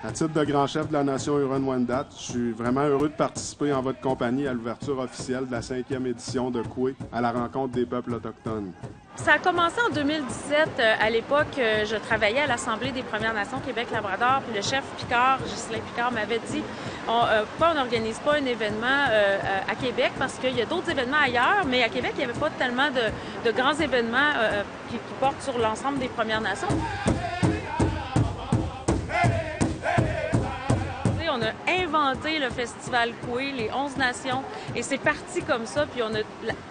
À titre de grand chef de la nation Huron-Wendat, je suis vraiment heureux de participer en votre compagnie à l'ouverture officielle de la 5e édition de Coué à la rencontre des peuples autochtones. Ça a commencé en 2017. À l'époque, je travaillais à l'Assemblée des Premières Nations Québec-Labrador, puis le chef Picard, Ghislain Picard, m'avait dit pourquoi on n'organise pas un événement à Québec, parce qu'il y a d'autres événements ailleurs, mais à Québec, il n'y avait pas tellement de grands événements qui portent sur l'ensemble des Premières Nations. On a inventé le festival Coué, les 11 nations, et c'est parti comme ça. Puis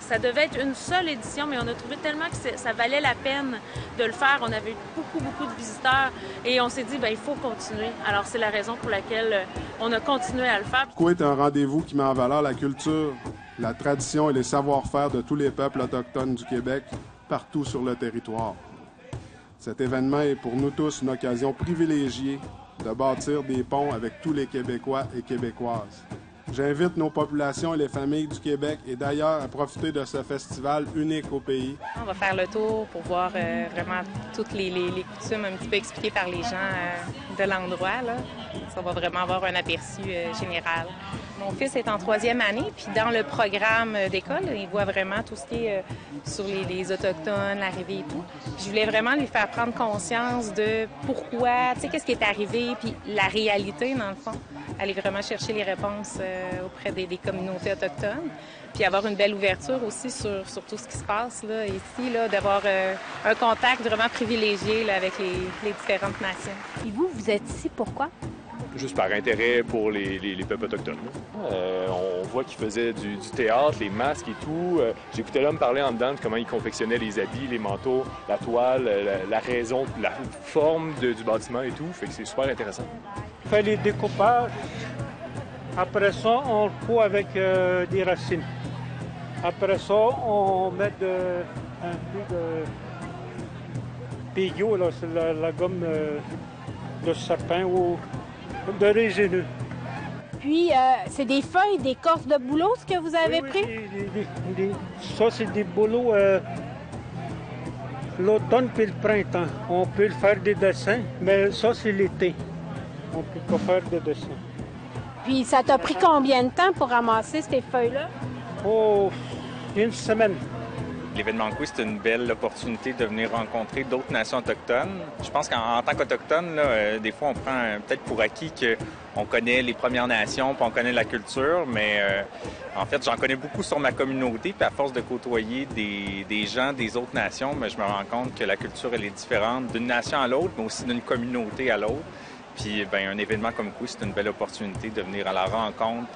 ça devait être une seule édition, mais on a trouvé tellement que ça valait la peine de le faire. On avait eu beaucoup de visiteurs et on s'est dit, il faut continuer. Alors, c'est la raison pour laquelle on a continué à le faire. Coué est un rendez-vous qui met en valeur la culture, la tradition et les savoir-faire de tous les peuples autochtones du Québec, partout sur le territoire. Cet événement est pour nous tous une occasion privilégiée de bâtir des ponts avec tous les Québécois et Québécoises. J'invite nos populations et les familles du Québec et d'ailleurs à profiter de ce festival unique au pays. On va faire le tour pour voir vraiment toutes les coutumes un petit peu expliquées par les gens de l'endroit. Ça va vraiment avoir un aperçu général. Mon fils est en 3e année, puis dans le programme d'école, il voit vraiment tout ce qui est sur les Autochtones, l'arrivée et tout. Puis je voulais vraiment lui faire prendre conscience de pourquoi, qu'est-ce qui est arrivé, puis la réalité, dans le fond. Aller vraiment chercher les réponses auprès des communautés autochtones, puis avoir une belle ouverture aussi sur tout ce qui se passe là, ici, d'avoir un contact vraiment privilégié là, avec les différentes nations. Et vous êtes ici pourquoi? Juste par intérêt pour les peuples autochtones. On voit qu'ils faisaient du théâtre, les masques et tout. J'écoutais l'homme parler en dedans de comment il confectionnait les habits, les manteaux, la toile, la raison, la forme du bâtiment et tout. Fait que c'est super intéressant. On fait les découpages. Après ça, on le coud avec des racines. Après ça, on met un peu de pigot, là, c'est la gomme de serpent ou de résineux. Puis, c'est des feuilles, des corses de bouleau, ce que vous avez pris? Ça, c'est des bouleaux l'automne puis le printemps. On peut faire des dessins, mais ça, c'est l'été. On peut pas faire de dessins. Puis, ça t'a pris combien de temps pour ramasser ces feuilles-là? Oh, une semaine. L'événement Coué, c'est une belle opportunité de venir rencontrer d'autres nations autochtones. Je pense qu'en tant qu'Autochtone, des fois, on prend peut-être pour acquis qu'on connaît les Premières Nations, puis on connaît la culture, mais en fait, j'en connais beaucoup sur ma communauté, puis à force de côtoyer des gens des autres nations, je me rends compte que la culture, elle est différente d'une nation à l'autre, mais aussi d'une communauté à l'autre. Puis, un événement comme Coué, c'est une belle opportunité de venir à la rencontre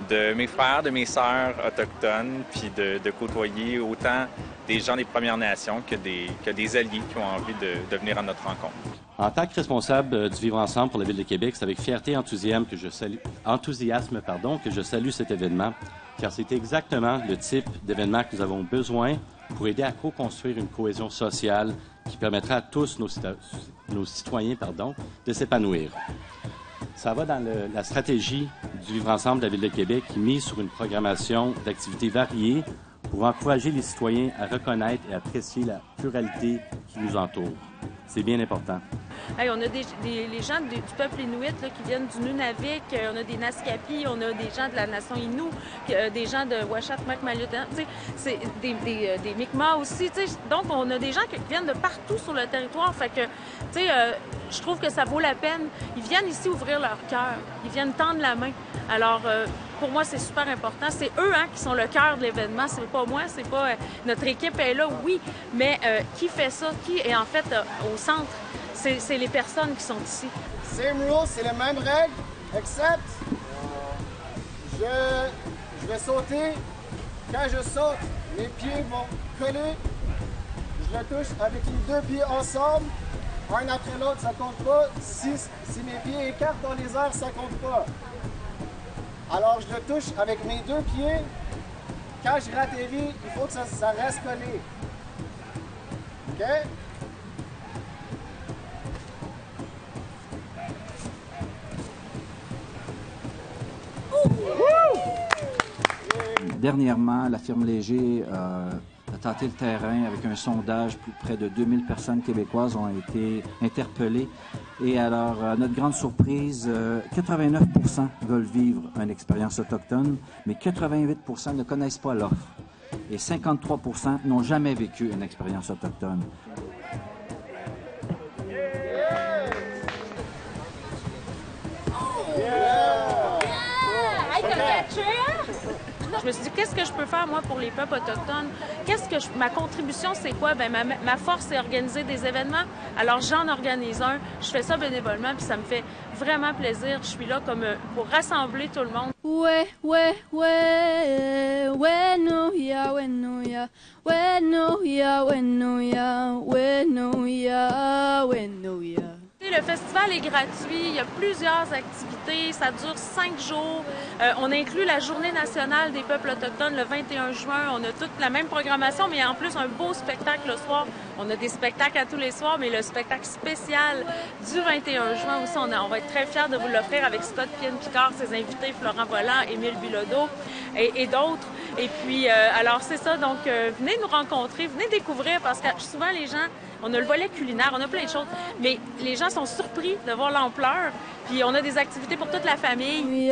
de mes frères, de mes sœurs autochtones, puis de côtoyer autant des gens des Premières Nations que des alliés qui ont envie de venir à notre rencontre. En tant que responsable du Vivre ensemble pour la Ville de Québec, c'est avec fierté et enthousiasme que je salue cet événement, car c'est exactement le type d'événement que nous avons besoin pour aider à co-construire une cohésion sociale qui permettra à tous nos citoyens de s'épanouir. Ça va dans la stratégie du Vivre ensemble de la Ville de Québec qui mise sur une programmation d'activités variées pour encourager les citoyens à reconnaître et apprécier la pluralité qui nous entoure. C'est bien important. Hey, on a les gens du peuple inuit là, qui viennent du Nunavik, on a des Naskapi, on a des gens de la nation Innu, des gens de Uashat Makmalutan, c'est des Mi'kmaq aussi. Donc, on a des gens qui viennent de partout sur le territoire. Fait que, je trouve que ça vaut la peine. Ils viennent ici ouvrir leur cœur. Ils viennent tendre la main. Alors, pour moi, c'est super important. C'est eux qui sont le cœur de l'événement. C'est pas moi, c'est pas... notre équipe est là, oui, mais qui fait ça? Qui est en fait au centre? C'est les personnes qui sont ici. Same rules, c'est les mêmes règles, except je vais sauter. Quand je saute, mes pieds vont coller. Je le touche avec les deux pieds ensemble. Un après l'autre, ça compte pas. Si mes pieds écartent dans les airs, ça compte pas. Alors je le touche avec mes deux pieds. Quand je ratterris, il faut que ça reste collé. OK? Dernièrement, la firme Léger a tâté le terrain avec un sondage. Près de 2000 personnes québécoises ont été interpellées. Et alors, à notre grande surprise, 89% veulent vivre une expérience autochtone, mais 88% ne connaissent pas l'offre. Et 53% n'ont jamais vécu une expérience autochtone. Je me suis dit, qu'est-ce que je peux faire, moi, pour les peuples autochtones? Ma contribution, c'est quoi? Bien, ma force, c'est organiser des événements. Alors, j'en organise un. Je fais ça bénévolement, puis ça me fait vraiment plaisir. Je suis là comme pour rassembler tout le monde. Le festival est gratuit, il y a plusieurs activités, ça dure 5 jours. On inclut la Journée nationale des peuples autochtones le 21 juin. On a toute la même programmation, mais en plus un beau spectacle le soir. On a des spectacles à tous les soirs, mais le spectacle spécial du 21 juin aussi, on va être très fiers de vous l'offrir avec Scott Pienne-Picard, ses invités Florent Volant, Émile Bilodeau et d'autres. Et puis, alors c'est ça, donc venez nous rencontrer, venez découvrir, parce que souvent les gens, on a le volet culinaire, on a plein de choses, mais les gens sont surpris de voir l'ampleur. Puis on a des activités pour toute la famille.